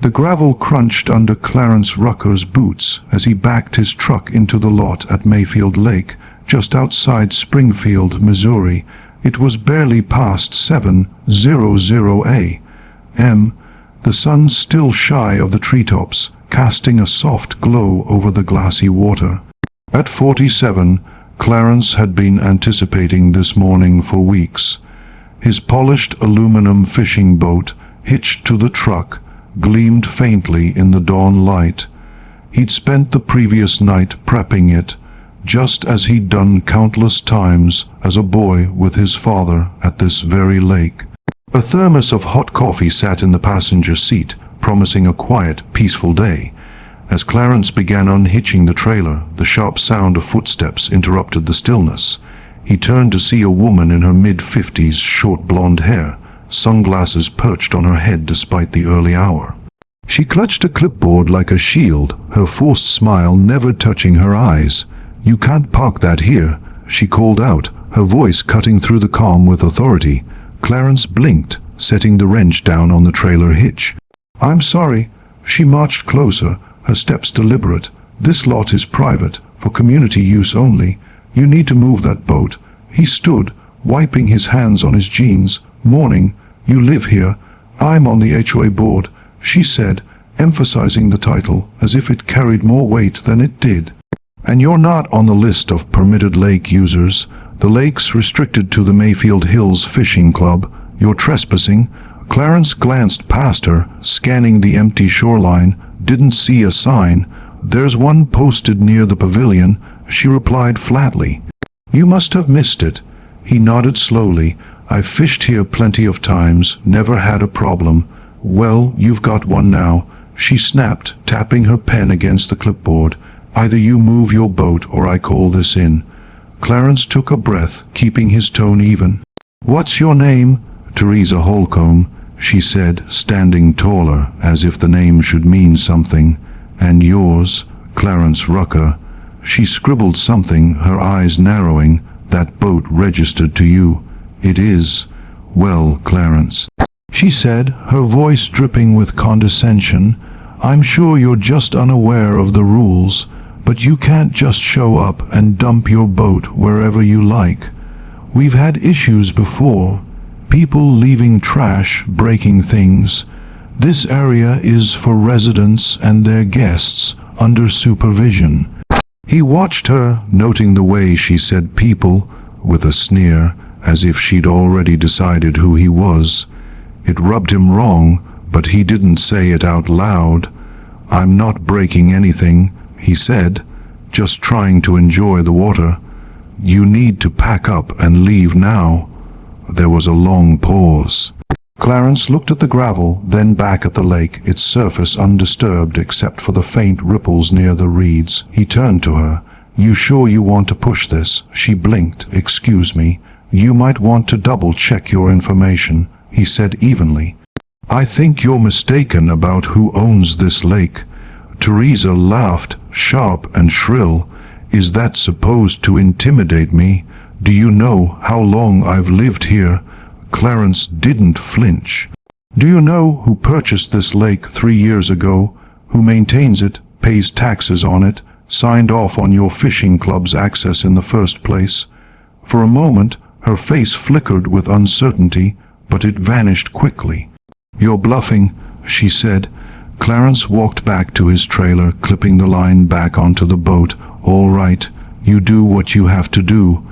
The gravel crunched under Clarence Rucker's boots as he backed his truck into the lot at Mayfield Lake, just outside Springfield, Missouri. It was barely past 7:00 a.m., the sun still shy of the treetops, casting a soft glow over the glassy water. At 47, Clarence had been anticipating this morning for weeks. His polished aluminum fishing boat, hitched to the truck, gleamed faintly in the dawn light. He'd spent the previous night prepping it, just as he'd done countless times as a boy with his father at this very lake. A thermos of hot coffee sat in the passenger seat, promising a quiet, peaceful day. As Clarence began unhitching the trailer, the sharp sound of footsteps interrupted the stillness. He turned to see a woman in her mid-50s, short blonde hair, sunglasses perched on her head despite the early hour. She clutched a clipboard like a shield, her forced smile never touching her eyes. "You can't park that here," she called out, her voice cutting through the calm with authority. Clarence blinked, setting the wrench down on the trailer hitch. "I'm sorry." She marched closer, her steps deliberate. "This lot is private, for community use only. You need to move that boat." He stood, wiping his hands on his jeans. "Morning. You live here." "I'm on the HOA board," she said, emphasizing the title as if it carried more weight than it did. "And you're not on the list of permitted lake users. The lake's restricted to the Mayfield Hills Fishing Club. You're trespassing." Clarence glanced past her, scanning the empty shoreline. "Didn't see a sign." "There's one posted near the pavilion," she replied flatly. "You must have missed it." He nodded slowly. "I've fished here plenty of times, never had a problem." "Well, you've got one now," she snapped, tapping her pen against the clipboard. "Either you move your boat or I call this in." Clarence took a breath, keeping his tone even. "What's your name?" "Theresa Holcomb," she said, standing taller, as if the name should mean something. "And yours?" "Clarence Rucker." She scribbled something, her eyes narrowing. "That boat registered to you?" "It is." "Well, Clarence," she said, her voice dripping with condescension, "I'm sure you're just unaware of the rules, but you can't just show up and dump your boat wherever you like. We've had issues before. People leaving trash, breaking things. This area is for residents and their guests, under supervision." He watched her, noting the way she said people, with a sneer, as if she'd already decided who he was. It rubbed him wrong, but he didn't say it out loud. "I'm not breaking anything," he said, "just trying to enjoy the water. You need to pack up and leave now." There was a long pause. Clarence looked at the gravel, then back at the lake, its surface undisturbed except for the faint ripples near the reeds. He turned to her. "You sure you want to push this?" She blinked. "Excuse me. You might want to double-check your information," he said evenly. "I think you're mistaken about who owns this lake." Theresa laughed, sharp and shrill. "Is that supposed to intimidate me? Do you know how long I've lived here?" Clarence didn't flinch. "Do you know who purchased this lake 3 years ago? Who maintains it, pays taxes on it, signed off on your fishing club's access in the first place?" For a moment, her face flickered with uncertainty, but it vanished quickly. "You're bluffing," she said. Clarence walked back to his trailer, clipping the line back onto the boat. "All right, you do what you have to do."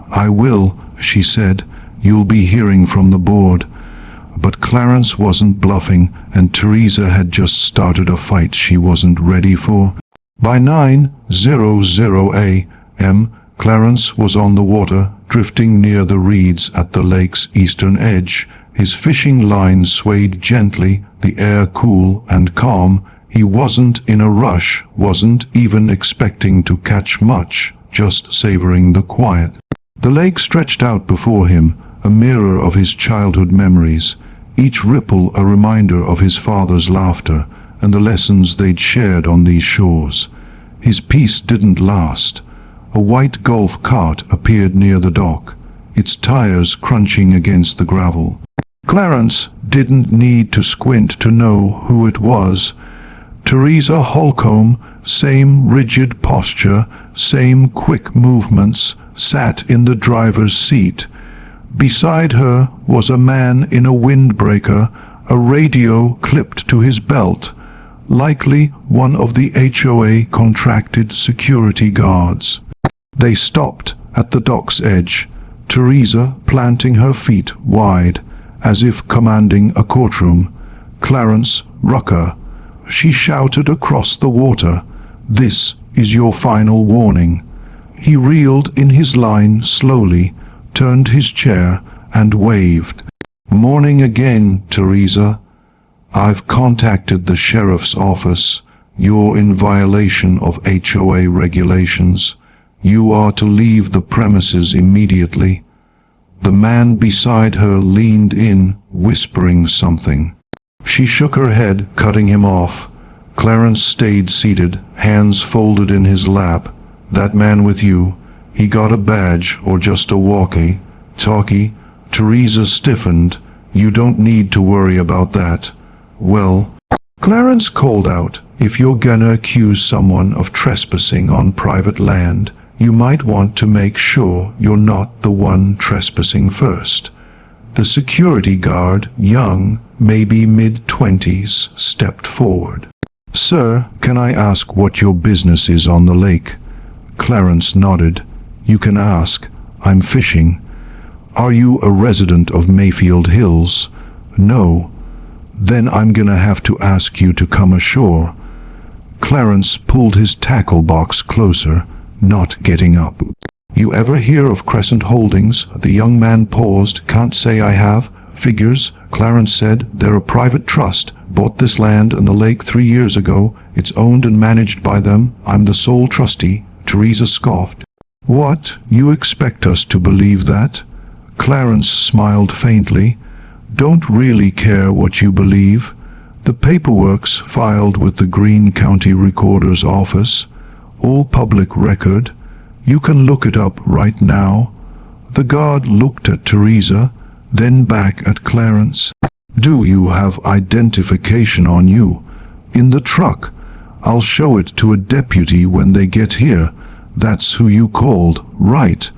"I will," she said. "You'll be hearing from the board." But Clarence wasn't bluffing, and Theresa had just started a fight she wasn't ready for. By 9:00 a.m., Clarence was on the water, drifting near the reeds at the lake's eastern edge. His fishing line swayed gently, the air cool and calm. He wasn't in a rush, wasn't even expecting to catch much, just savoring the quiet. The lake stretched out before him, a mirror of his childhood memories, each ripple a reminder of his father's laughter and the lessons they'd shared on these shores. His peace didn't last. A white golf cart appeared near the dock, its tires crunching against the gravel. Clarence didn't need to squint to know who it was. Theresa Holcomb, same rigid posture, same quick movements, sat in the driver's seat. Beside her was a man in a windbreaker, a radio clipped to his belt, likely one of the HOA contracted security guards. They stopped at the dock's edge, Theresa planting her feet wide, as if commanding a courtroom. "Clarence Rucker," she shouted across the water, "this is your final warning." He reeled in his line slowly, turned his chair, and waved. "Morning again, Theresa. I've contacted the sheriff's office. You're in violation of HOA regulations. You are to leave the premises immediately." The man beside her leaned in, whispering something. She shook her head, cutting him off. Clarence stayed seated, hands folded in his lap. "That man with you, he got a badge or just a walkie-talkie?" Theresa stiffened. "You don't need to worry about that." "Well," Clarence called out, "if you're gonna accuse someone of trespassing on private land, you might want to make sure you're not the one trespassing first." The security guard, young, maybe mid-20s, stepped forward. "Sir, can I ask what your business is on the lake?" Clarence nodded. "You can ask. I'm fishing." "Are you a resident of Mayfield Hills?" "No." "Then I'm gonna have to ask you to come ashore." Clarence pulled his tackle box closer, not getting up. "You ever hear of Crescent Holdings?" The young man paused. "Can't say I have." "Figures," Clarence said. "They're a private trust. Bought this land and the lake 3 years ago. It's owned and managed by them. I'm the sole trustee." Theresa scoffed. "What? You expect us to believe that?" Clarence smiled faintly. "Don't really care what you believe. The paperwork's filed with the Greene County Recorder's Office. All public record. You can look it up right now." The guard looked at Theresa, then back at Clarence. "Do you have identification on you?" "In the truck. I'll show it to a deputy when they get here." "That's who you called, right?"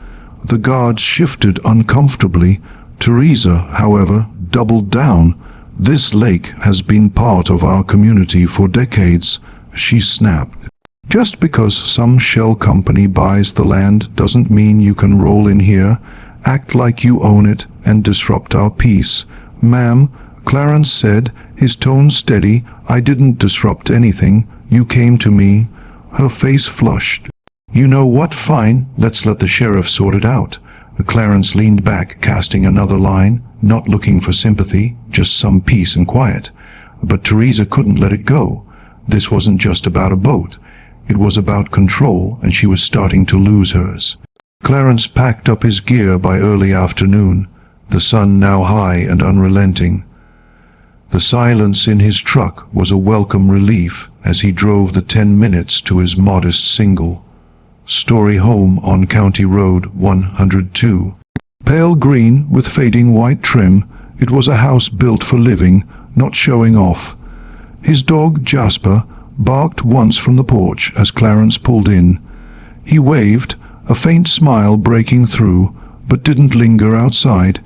The guard shifted uncomfortably. Theresa, however, doubled down. "This lake has been part of our community for decades," she snapped. "Just because some shell company buys the land doesn't mean you can roll in here, act like you own it, and disrupt our peace." "Ma'am," Clarence said, his tone steady, "I didn't disrupt anything. You came to me." Her face flushed. "You know what? Fine. Let's let the sheriff sort it out." Clarence leaned back, casting another line, not looking for sympathy, just some peace and quiet. But Theresa couldn't let it go. This wasn't just about a boat. It was about control, and she was starting to lose hers. Clarence packed up his gear by early afternoon, the sun now high and unrelenting. The silence in his truck was a welcome relief as he drove the 10 minutes to his modest single-story home on County Road 102. Pale green with fading white trim, it was a house built for living, not showing off. His dog, Jasper, barked once from the porch as Clarence pulled in. He waved, a faint smile breaking through, but didn't linger outside.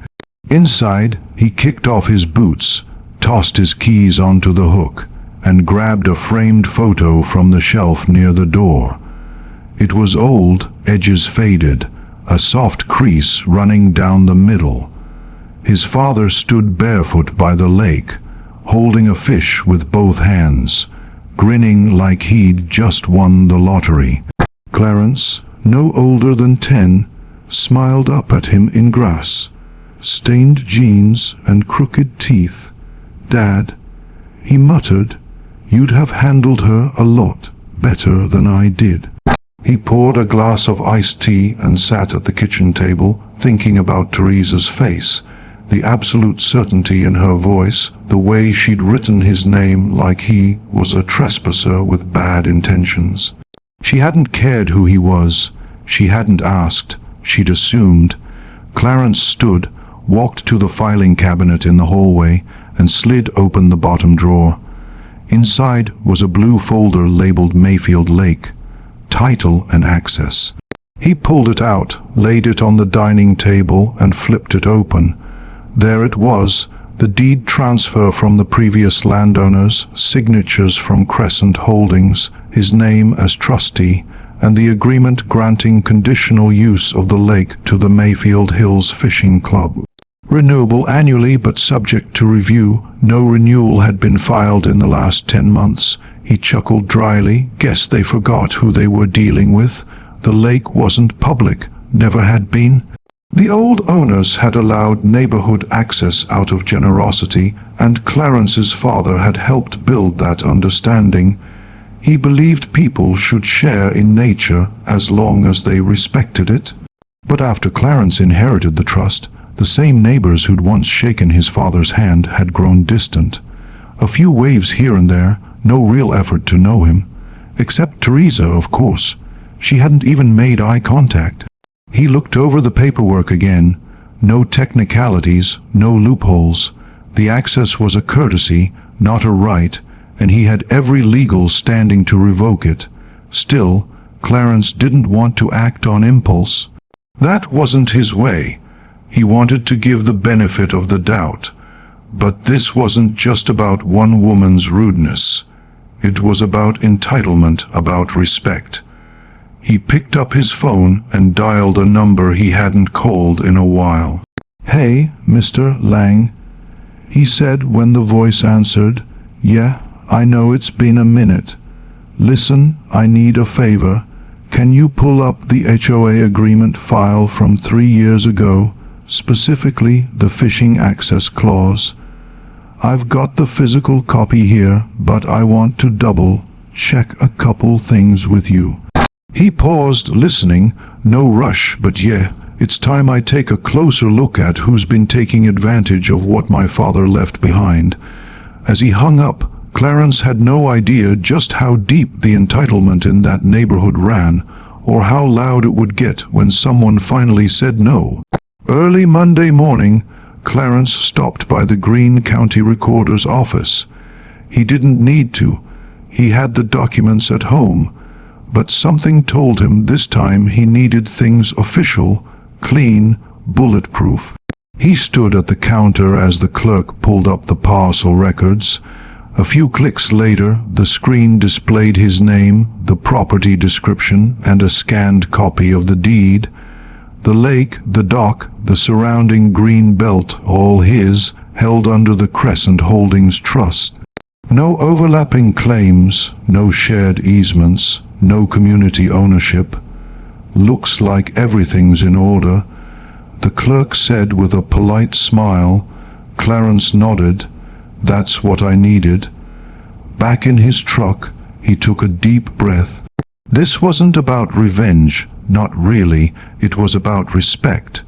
Inside, he kicked off his boots, tossed his keys onto the hook, and grabbed a framed photo from the shelf near the door. It was old, edges faded, a soft crease running down the middle. His father stood barefoot by the lake, holding a fish with both hands, grinning like he'd just won the lottery. Clarence, no older than 10, smiled up at him in grass. Stained jeans and crooked teeth. "Dad," he muttered, "you'd have handled her a lot better than I did." He poured a glass of iced tea and sat at the kitchen table, thinking about Theresa's face, the absolute certainty in her voice, the way she'd written his name like he was a trespasser with bad intentions. She hadn't cared who he was. She hadn't asked. She'd assumed. Clarence stood, walked to the filing cabinet in the hallway, and slid open the bottom drawer. Inside was a blue folder labeled Mayfield Lake, title and access. He pulled it out, laid it on the dining table, and flipped it open. There it was, the deed transfer from the previous landowners, signatures from Crescent Holdings, his name as trustee, and the agreement granting conditional use of the lake to the Mayfield Hills Fishing Club. Renewable annually but subject to review. No renewal had been filed in the last 10 months. He chuckled dryly. Guess they forgot who they were dealing with. The lake wasn't public, never had been. The old owners had allowed neighborhood access out of generosity, and Clarence's father had helped build that understanding. He believed people should share in nature as long as they respected it. But after Clarence inherited the trust, the same neighbors who'd once shaken his father's hand had grown distant. A few waves here and there, no real effort to know him. Except Theresa, of course. She hadn't even made eye contact. He looked over the paperwork again. No technicalities, no loopholes. The access was a courtesy, not a right, and he had every legal standing to revoke it. Still, Clarence didn't want to act on impulse. That wasn't his way. He wanted to give the benefit of the doubt. But this wasn't just about one woman's rudeness. It was about entitlement, about respect. He picked up his phone and dialed a number he hadn't called in a while. "Hey, Mr. Lang," he said when the voice answered. "Yeah, I know it's been a minute. Listen, I need a favor. Can you pull up the HOA agreement file from 3 years ago, specifically the fishing access clause? I've got the physical copy here, but I want to double-check a couple things with you." He paused, listening. No rush, but yeah, it's time I take a closer look at who's been taking advantage of what my father left behind. As he hung up, Clarence had no idea just how deep the entitlement in that neighborhood ran, or how loud it would get when someone finally said no. Early Monday morning, Clarence stopped by the Greene County Recorder's office. He didn't need to. He had the documents at home. But something told him this time he needed things official, clean, bulletproof. He stood at the counter as the clerk pulled up the parcel records. A few clicks later, the screen displayed his name, the property description, and a scanned copy of the deed. The lake, the dock, the surrounding green belt, all his, held under the Crescent Holdings Trust. No overlapping claims, no shared easements, no community ownership. Looks like everything's in order, the clerk said with a polite smile. Clarence nodded. That's what I needed. Back in his truck, he took a deep breath. This wasn't about revenge, not really. It was about respect.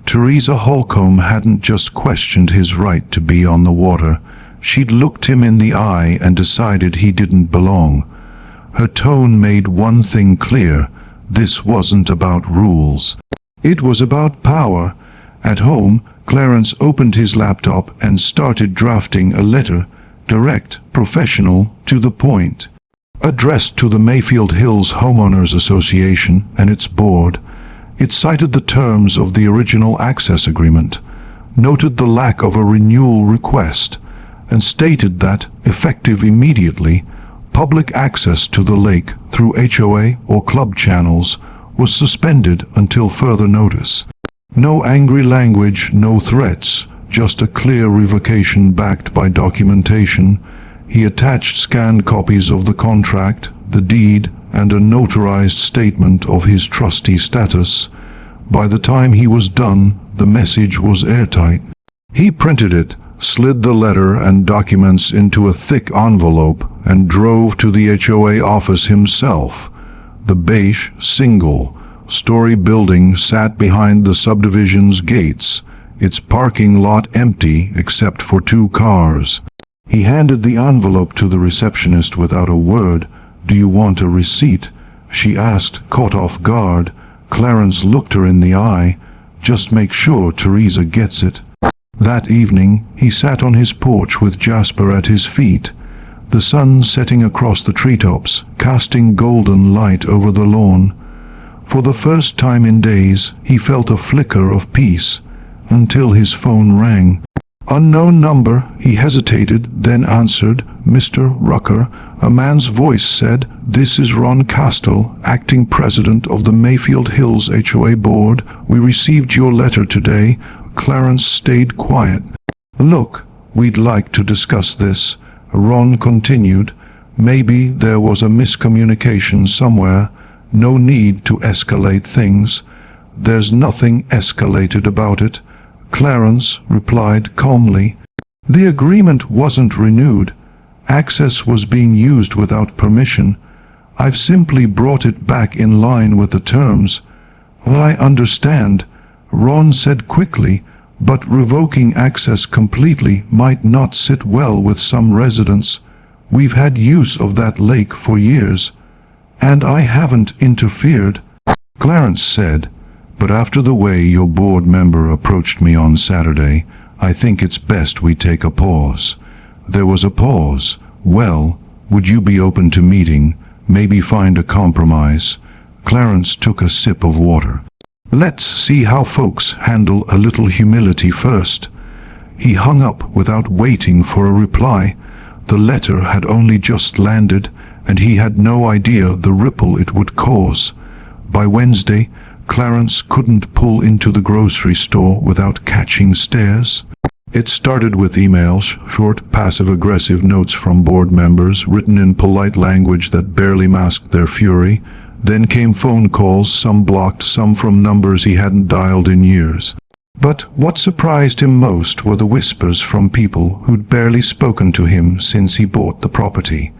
Theresa Holcomb hadn't just questioned his right to be on the water. She'd looked him in the eye and decided he didn't belong. Her tone made one thing clear. This wasn't about rules. It was about power. At home, Clarence opened his laptop and started drafting a letter, direct, professional, to the point. Addressed to the Mayfield Hills Homeowners Association and its board. It cited the terms of the original access agreement, noted the lack of a renewal request, and stated that, effective immediately, public access to the lake through HOA or club channels was suspended until further notice. No angry language, no threats, just a clear revocation backed by documentation. He attached scanned copies of the contract, the deed, and a notarized statement of his trustee status. By the time he was done, the message was airtight. He printed it, slid the letter and documents into a thick envelope, and drove to the HOA office himself. The beige, single-story building sat behind the subdivision's gates, its parking lot empty except for 2 cars. He handed the envelope to the receptionist without a word. "Do you want a receipt?" she asked, caught off guard. Clarence looked her in the eye. Just make sure Theresa gets it." That evening, he sat on his porch with Jasper at his feet, the sun setting across the treetops, casting golden light over the lawn. For the first time in days, he felt a flicker of peace, until his phone rang. "Unknown number," he hesitated, then answered. "Mr. Rucker," a man's voice said. "This is Ron Castell, acting president of the Mayfield Hills HOA board. We received your letter today." Clarence stayed quiet. "Look, we'd like to discuss this," Ron continued. "Maybe there was a miscommunication somewhere. No need to escalate things." "There's nothing escalated about it," Clarence replied calmly. "The agreement wasn't renewed. Access was being used without permission. I've simply brought it back in line with the terms." "I understand," Ron said quickly, "but revoking access completely might not sit well with some residents. We've had use of that lake for years, and I haven't interfered," Clarence said. "But after the way your board member approached me on Saturday, I think it's best we take a pause." There was a pause. "Well, would you be open to meeting, maybe find a compromise?" Clarence took a sip of water. "Let's see how folks handle a little humility first." He hung up without waiting for a reply. The letter had only just landed, and he had no idea the ripple it would cause. By Wednesday, Clarence couldn't pull into the grocery store without catching stares. It started with emails, short, passive-aggressive notes from board members written in polite language that barely masked their fury. Then came phone calls, some blocked, some from numbers he hadn't dialed in years. But what surprised him most were the whispers from people who'd barely spoken to him since he bought the property.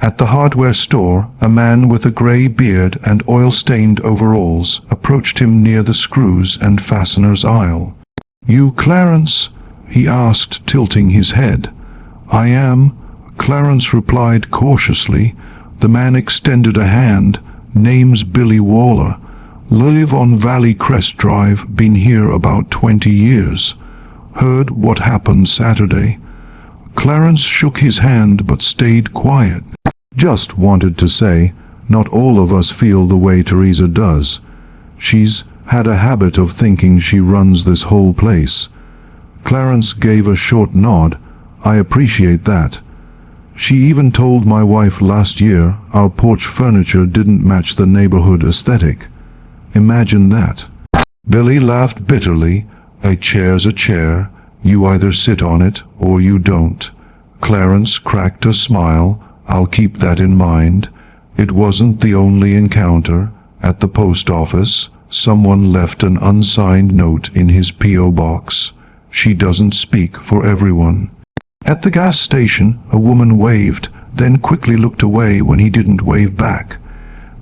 At the hardware store, a man with a gray beard and oil-stained overalls approached him near the screws and fasteners aisle. "You Clarence?" he asked, tilting his head. "I am," Clarence replied cautiously. The man extended a hand. "Name's Billy Waller. Live on Valley Crest Drive, been here about 20 years. Heard what happened Saturday." Clarence shook his hand but stayed quiet. Just wanted to say, not all of us feel the way Theresa does. She's had a habit of thinking she runs this whole place. Clarence gave a short nod. "I appreciate that. She even told my wife last year our porch furniture didn't match the neighborhood aesthetic. Imagine that." Billy laughed bitterly. "A chair's a chair. You either sit on it or you don't." Clarence cracked a smile. "I'll keep that in mind." It wasn't the only encounter. At the post office, someone left an unsigned note in his P.O. box. "She doesn't speak for everyone." At the gas station, a woman waved, then quickly looked away when he didn't wave back.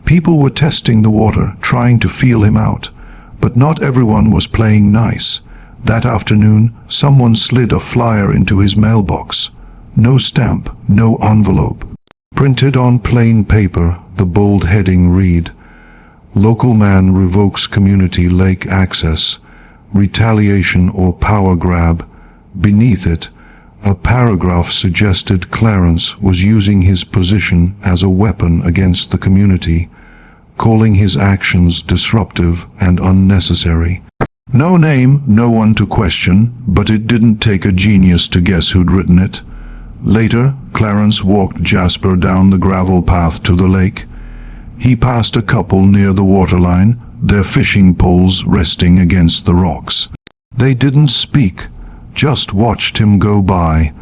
People were testing the water, trying to feel him out. But not everyone was playing nice. That afternoon, someone slid a flyer into his mailbox. No stamp, no envelope. Printed on plain paper, the bold heading read, "Local man revokes community lake access. Retaliation or power grab." Beneath it, a paragraph suggested Clarence was using his position as a weapon against the community, calling his actions disruptive and unnecessary. No name, no one to question, but it didn't take a genius to guess who'd written it. Later, Clarence walked Jasper down the gravel path to the lake. He passed a couple near the waterline, their fishing poles resting against the rocks. They didn't speak, just watched him go by.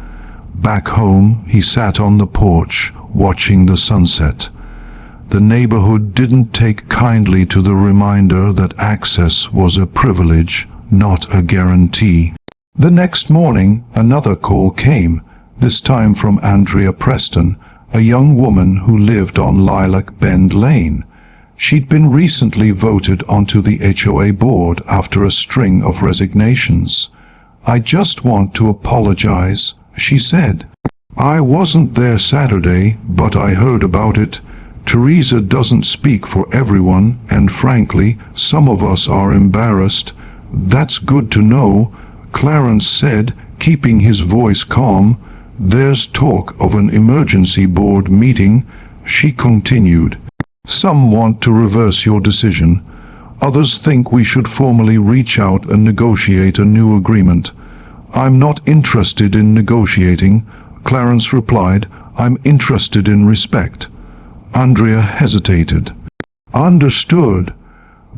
Back home, he sat on the porch, watching the sunset. The neighborhood didn't take kindly to the reminder that access was a privilege, not a guarantee. The next morning, another call came, this time from Andrea Preston, a young woman who lived on Lilac Bend Lane. She'd been recently voted onto the HOA board after a string of resignations. "I just want to apologize," she said. "I wasn't there Saturday, but I heard about it. Theresa doesn't speak for everyone, and frankly, some of us are embarrassed. "That's good to know," Clarence said, keeping his voice calm. "There's talk of an emergency board meeting," she continued. "Some want to reverse your decision. Others think we should formally reach out and negotiate a new agreement." "I'm not interested in negotiating," Clarence replied. "I'm interested in respect." Andrea hesitated. "Understood."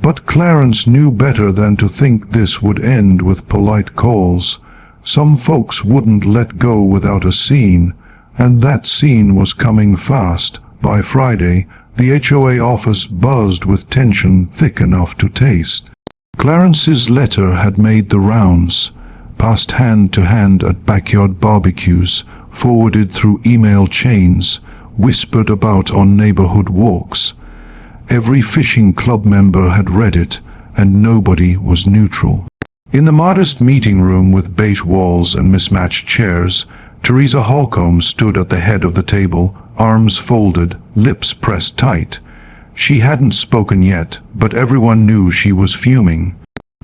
But Clarence knew better than to think this would end with polite calls. Some folks wouldn't let go without a scene, and that scene was coming fast. By Friday, the HOA office buzzed with tension thick enough to taste. Clarence's letter had made the rounds, passed hand to hand at backyard barbecues, forwarded through email chains, whispered about on neighborhood walks. Every fishing club member had read it, and nobody was neutral. In the modest meeting room with beige walls and mismatched chairs, Theresa Holcomb stood at the head of the table, arms folded, lips pressed tight. She hadn't spoken yet, but everyone knew she was fuming.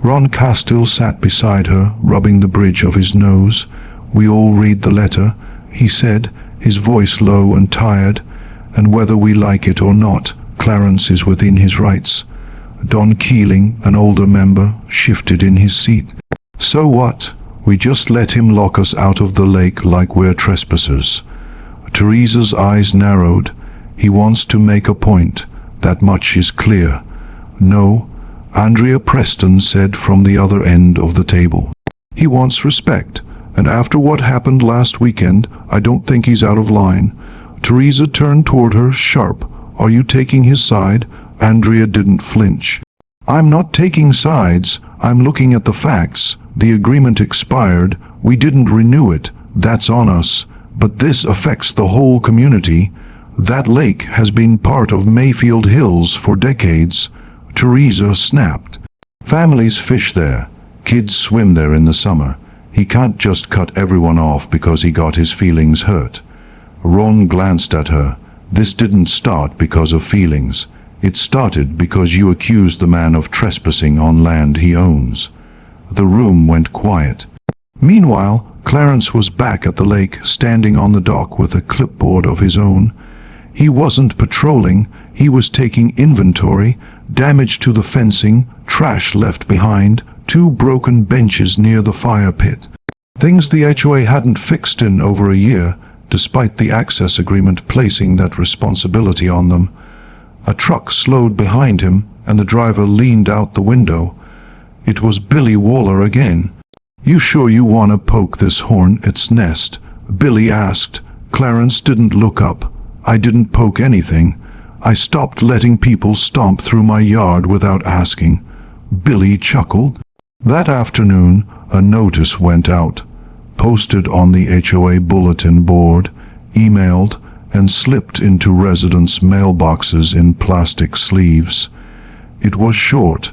Ron Castill sat beside her, rubbing the bridge of his nose. "We all read the letter," he said, his voice low and tired, "and whether we like it or not, Clarence is within his rights." Don Keeling, an older member, shifted in his seat. "So what? We just let him lock us out of the lake like we're trespassers." Theresa's eyes narrowed. "He wants to make a point. That much is clear." "No," Andrea Preston said from the other end of the table. "He wants respect, and after what happened last weekend, I don't think he's out of line." Theresa turned toward her, sharp. "Are you taking his side?" Andrea didn't flinch. "I'm not taking sides. I'm looking at the facts. The agreement expired. We didn't renew it. That's on us. But this affects the whole community. That lake has been part of Mayfield Hills for decades." Theresa snapped. "Families fish there. Kids swim there in the summer. He can't just cut everyone off because he got his feelings hurt." Ron glanced at her. "This didn't start because of feelings. It started because you accused the man of trespassing on land he owns." The room went quiet. Meanwhile, Clarence was back at the lake, standing on the dock with a clipboard of his own. He wasn't patrolling, he was taking inventory: damage to the fencing, trash left behind, 2 broken benches near the fire pit. Things the HOA hadn't fixed in over a year, despite the access agreement placing that responsibility on them. A truck slowed behind him, and the driver leaned out the window. It was Billy Waller again. "You sure you want to poke this hornet's nest?" Billy asked. Clarence didn't look up. "I didn't poke anything. I stopped letting people stomp through my yard without asking." Billy chuckled. That afternoon, a notice went out, posted on the HOA bulletin board, emailed, and slipped into residents' mailboxes in plastic sleeves. It was short.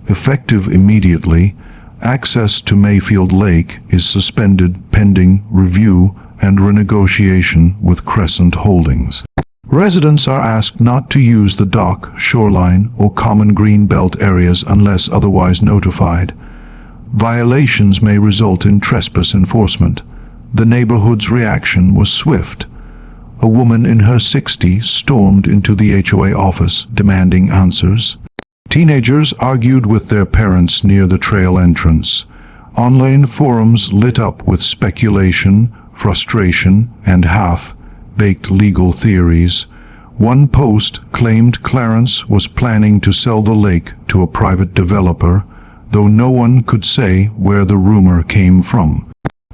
Effective immediately, access to Mayfield Lake is suspended pending review and renegotiation with Crescent Holdings. Residents are asked not to use the dock, shoreline, or common greenbelt areas unless otherwise notified. Violations may result in trespass enforcement. The neighborhood's reaction was swift. A woman in her 60s stormed into the HOA office, demanding answers. Teenagers argued with their parents near the trail entrance. Online forums lit up with speculation, frustration, and half-baked legal theories. One post claimed Clarence was planning to sell the lake to a private developer, though no one could say where the rumor came from.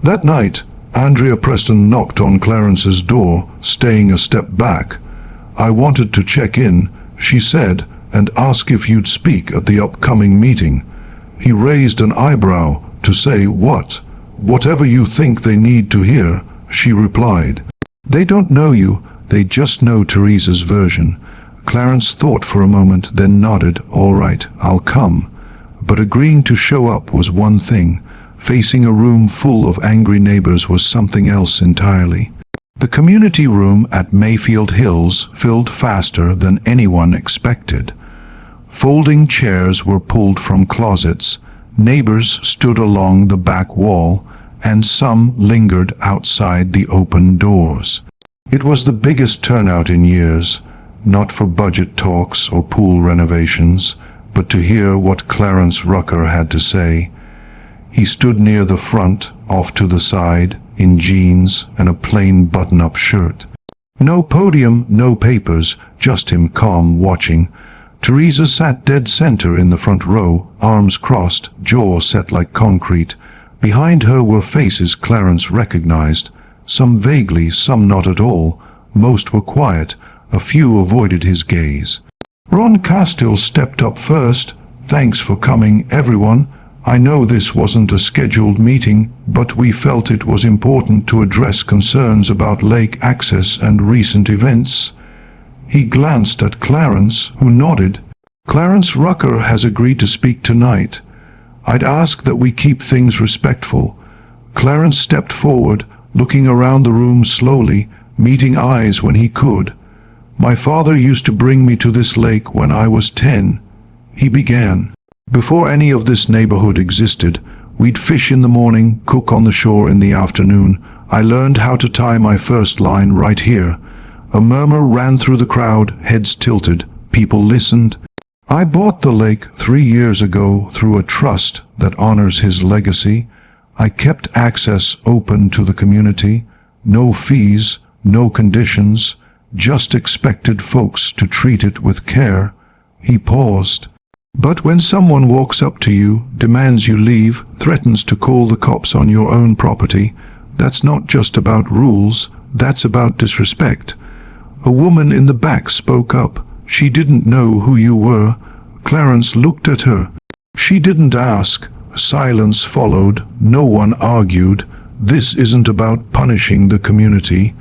That night, Andrea Preston knocked on Clarence's door, staying a step back. "I wanted to check in," she said, "and ask if you'd speak at the upcoming meeting." He raised an eyebrow. "To say what?" "Whatever you think they need to hear," she replied. "They don't know you, they just know Theresa's version." Clarence thought for a moment, then nodded. "All right, I'll come." But agreeing to show up was one thing. Facing a room full of angry neighbors was something else entirely. The community room at Mayfield Hills filled faster than anyone expected. Folding chairs were pulled from closets, Neighbors stood along the back wall, and some lingered outside the open doors. It was the biggest turnout in years, not for budget talks or pool renovations, but to hear what Clarence Rucker had to say. He stood near the front, off to the side, in jeans and a plain button-up shirt. No podium, no papers, just him calm watching. Theresa sat dead center in the front row, arms crossed, jaw set like concrete. Behind her were faces Clarence recognized, some vaguely, some not at all. Most were quiet, a few avoided his gaze. Ron Castill stepped up first. "Thanks for coming, everyone. I know this wasn't a scheduled meeting, but we felt it was important to address concerns about lake access and recent events." He glanced at Clarence, who nodded. "Clarence Rucker has agreed to speak tonight. I'd ask that we keep things respectful." Clarence stepped forward, looking around the room slowly, meeting eyes when he could. "My father used to bring me to this lake when I was 10, he began. "Before any of this neighborhood existed, we'd fish in the morning, cook on the shore in the afternoon. I learned how to tie my first line right here." A murmur ran through the crowd, heads tilted. People listened. "I bought the lake 3 years ago through a trust that honors his legacy. I kept access open to the community. No fees, no conditions, just expected folks to treat it with care." He paused. "But when someone walks up to you, demands you leave, threatens to call the cops on your own property, that's not just about rules, that's about disrespect." A woman in the back spoke up. "She didn't know who you were." Clarence looked at her. She didn't ask. Silence followed. No one argued. "This isn't about punishing the community."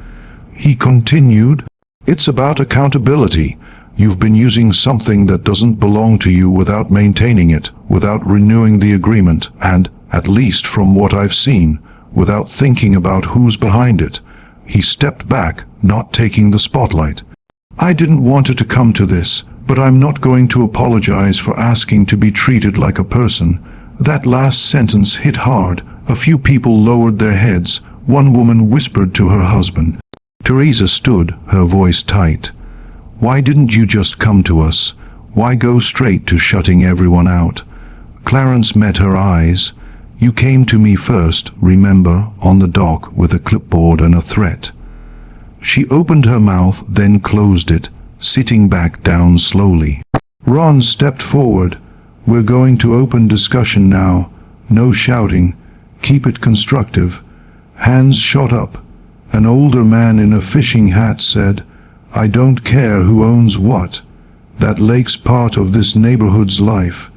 He continued. "It's about accountability. You've been using something that doesn't belong to you without maintaining it, without renewing the agreement, and, at least from what I've seen, without thinking about who's behind it." He stepped back, not taking the spotlight. "I didn't want it to come to this, but I'm not going to apologize for asking to be treated like a person." That last sentence hit hard. A few people lowered their heads. One woman whispered to her husband. Theresa stood, her voice tight. "Why didn't you just come to us? Why go straight to shutting everyone out?" Clarence met her eyes. "You came to me first, remember, on the dock with a clipboard and a threat." She opened her mouth, then closed it, sitting back down slowly. Ron stepped forward. "We're going to open discussion now. No shouting. Keep it constructive." Hands shot up. An older man in a fishing hat said, "I don't care who owns what. That lake's part of this neighborhood's life.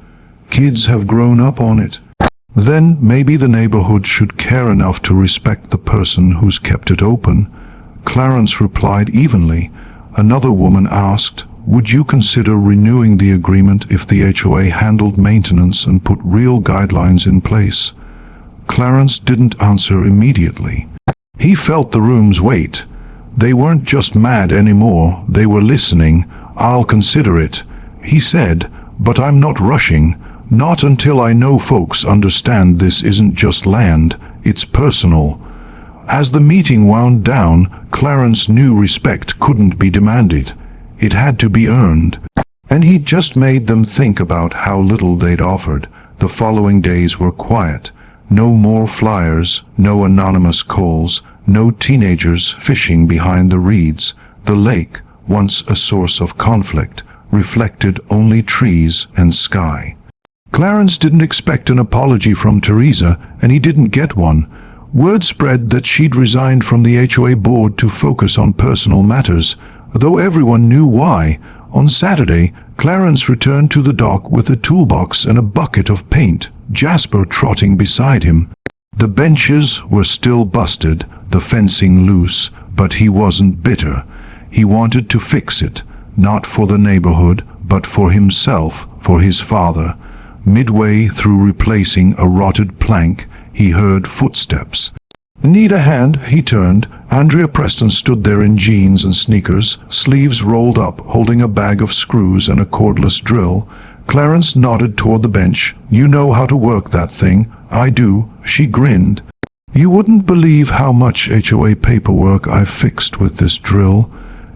Kids have grown up on it. Then maybe the neighborhood should care enough to respect the person who's kept it open." Clarence replied evenly. Another woman asked, "Would you consider renewing the agreement if the HOA handled maintenance and put real guidelines in place?" Clarence didn't answer immediately. He felt the room's weight. They weren't just mad anymore, they were listening. "I'll consider it," he said, "but I'm not rushing. Not until I know folks understand this isn't just land, it's personal." As the meeting wound down, Clarence knew respect couldn't be demanded. It had to be earned. And he'd just made them think about how little they'd offered. The following days were quiet. No more flyers, no anonymous calls, no teenagers fishing behind the reeds. The lake, once a source of conflict, reflected only trees and sky. Clarence didn't expect an apology from Theresa, and he didn't get one. Word spread that she'd resigned from the HOA board to focus on personal matters, though everyone knew why. On Saturday, Clarence returned to the dock with a toolbox and a bucket of paint, Jasper trotting beside him. The benches were still busted, the fencing loose, but he wasn't bitter. He wanted to fix it, not for the neighborhood, but for himself, for his father. Midway through replacing a rotted plank, he heard footsteps. "Need a hand?" He turned. Andrea Preston stood there in jeans and sneakers, sleeves rolled up, holding a bag of screws and a cordless drill. Clarence nodded toward the bench. "You know how to work that thing." "I do," she grinned. "You wouldn't believe how much HOA paperwork I've fixed with this drill."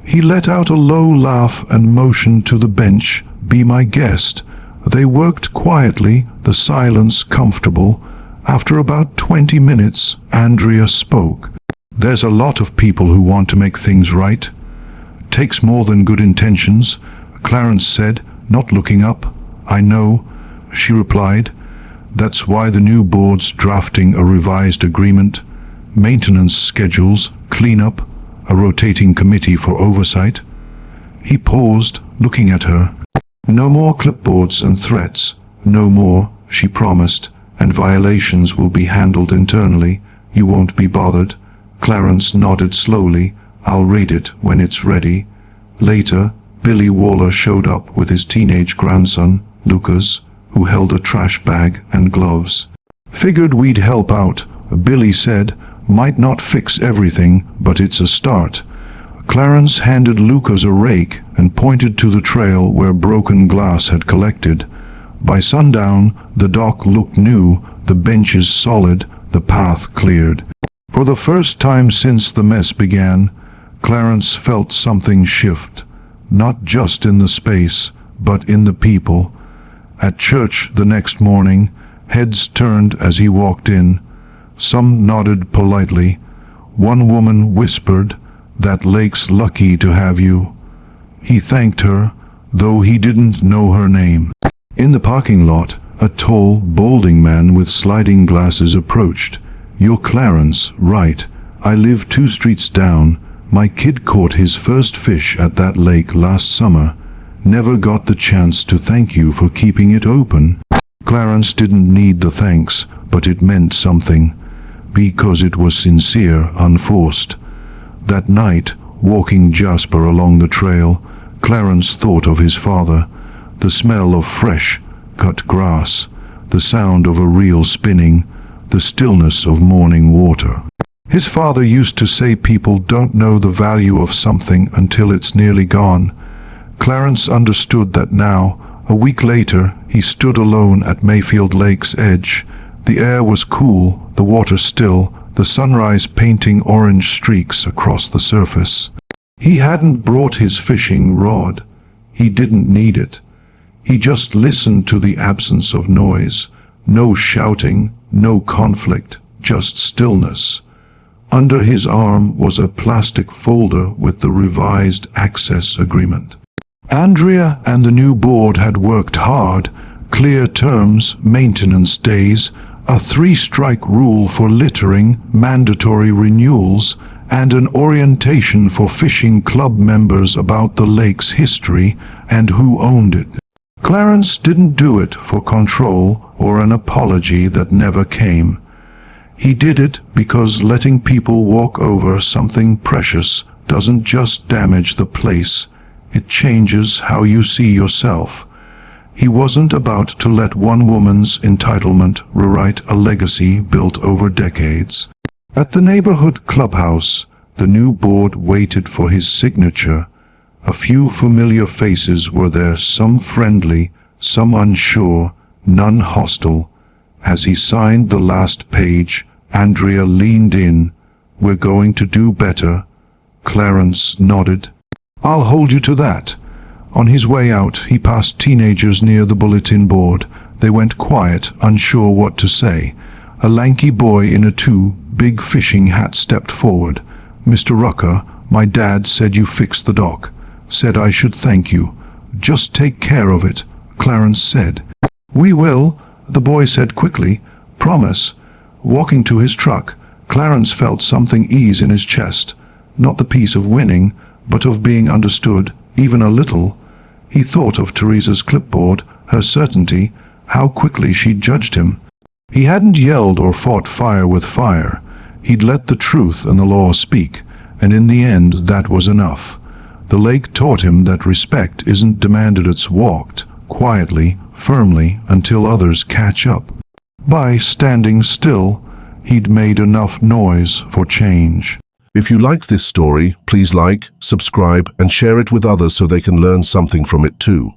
He let out a low laugh and motioned to the bench. "Be my guest." They worked quietly, the silence comfortable. After about 20 minutes, Andrea spoke. "There's a lot of people who want to make things right. Takes more than good intentions," Clarence said, not looking up. "I know," she replied. "That's why the new board's drafting a revised agreement, maintenance schedules, cleanup, a rotating committee for oversight." He paused, looking at her. "No more clipboards and threats. No more," she promised, "and violations will be handled internally. You won't be bothered." Clarence nodded slowly. "I'll read it when it's ready." Later, Billy Waller showed up with his teenage grandson, Lucas, who held a trash bag and gloves. "Figured we'd help out," Billy said. "Might not fix everything, but it's a start." Clarence handed Lucas a rake and pointed to the trail where broken glass had collected. By sundown, the dock looked new, the benches solid, the path cleared. For the first time since the mess began, Clarence felt something shift, not just in the space, but in the people. At church the next morning, heads turned as he walked in. Some nodded politely. One woman whispered, "That lake's lucky to have you." He thanked her, though he didn't know her name. In the parking lot, a tall, balding man with sliding glasses approached. "You're Clarence, right? I live 2 streets down. My kid caught his first fish at that lake last summer. Never got the chance to thank you for keeping it open." Clarence didn't need the thanks, but it meant something, because it was sincere, unforced. That night, walking Jasper along the trail, Clarence thought of his father. The smell of fresh, cut grass, the sound of a reel spinning, the stillness of morning water. His father used to say people don't know the value of something until it's nearly gone. Clarence understood that now. A week later, he stood alone at Mayfield Lake's edge. The air was cool, the water still, the sunrise painting orange streaks across the surface. He hadn't brought his fishing rod. He didn't need it. He just listened to the absence of noise. No shouting, no conflict, just stillness. Under his arm was a plastic folder with the revised access agreement. Andrea and the new board had worked hard. Clear terms, maintenance days, a 3-strike rule for littering, mandatory renewals, and an orientation for fishing club members about the lake's history and who owned it. Clarence didn't do it for control or an apology that never came. He did it because letting people walk over something precious doesn't just damage the place, it changes how you see yourself. He wasn't about to let one woman's entitlement rewrite a legacy built over decades. At the neighborhood clubhouse, the new board waited for his signature. A few familiar faces were there, some friendly, some unsure, none hostile. As he signed the last page, Andrea leaned in. "We're going to do better." Clarence nodded. "I'll hold you to that." On his way out, he passed teenagers near the bulletin board. They went quiet, unsure what to say. A lanky boy in a big fishing hat stepped forward. "Mr. Rucker, my dad said you fixed the dock. Said I should thank you." "Just take care of it," Clarence said. "We will," the boy said quickly. "Promise." Walking to his truck, Clarence felt something ease in his chest. Not the peace of winning, but of being understood, even a little. He thought of Theresa's clipboard, her certainty, how quickly she'd judged him. He hadn't yelled or fought fire with fire. He'd let the truth and the law speak, and in the end that was enough. The lake taught him that respect isn't demanded, it's walked, quietly, firmly, until others catch up. By standing still, he'd made enough noise for change. If you liked this story, please like, subscribe, and share it with others so they can learn something from it too.